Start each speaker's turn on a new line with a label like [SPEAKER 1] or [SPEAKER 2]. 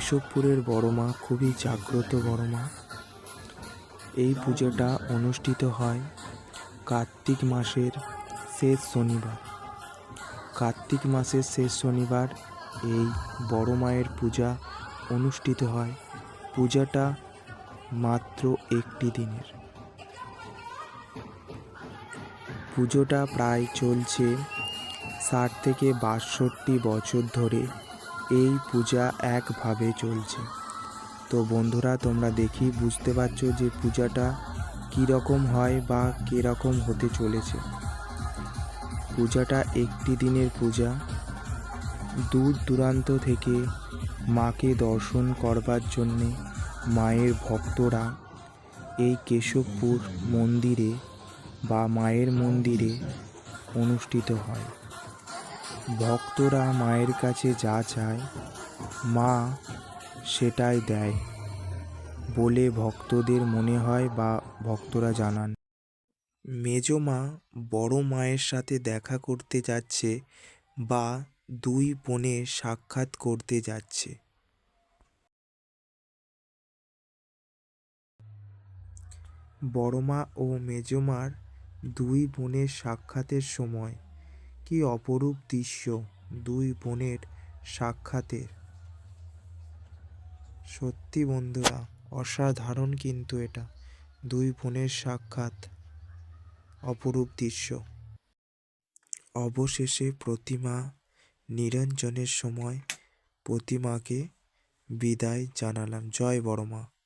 [SPEAKER 1] কেশবপুরের বড় মা খুবই জাগ্রত বড় মা। এই পুজোটা অনুষ্ঠিত হয় কার্তিক মাসের শেষ শনিবার। কার্তিক মাসের শেষ শনিবার এই বড় মায়ের পূজা অনুষ্ঠিত হয়। পূজাটা মাত্র একটি দিনের। পুজোটা প্রায় চলছে 60 থেকে 62 বছর ধরে এই পূজা একভাবে চলছে। তো বন্ধুরা, তোমরা দেখি বুঝতে পারছো যে পূজাটা কীরকম হয় বা কীরকম হতে চলেছে। পূজাটা একটি দিনের পূজা। দূর দূরান্ত থেকে মাকে দর্শন করবার জন্যে মায়ের ভক্তরা এই কেশবপুর মন্দিরে বা মায়ের মন্দিরে অনুষ্ঠিত হয়। ভক্তরা মায়ের কাছে যা চায় মা সেটাই দেয় বলে ভক্তদের মনে হয় বা ভক্তরা জানান। মেজো মা বড় মায়ের সাথে দেখা করতে যাচ্ছে বা দুই বোনের সাক্ষাৎ করতে যাচ্ছে। বড় মা ও মেজো মার দুই বোনের সাক্ষাতের সময় কি অপরূপ দৃশ্য! দুই বোনের সাক্ষাতের সত্যি বন্ধুরা অসাধারণ, কিন্তু এটা দুই বোনের সাক্ষাৎ অপরূপ দৃশ্য। অবশেষে প্রতিমা নিরঞ্জনের সময় প্রতিমাকে বিদায় জানালাম। জয় বড় মা।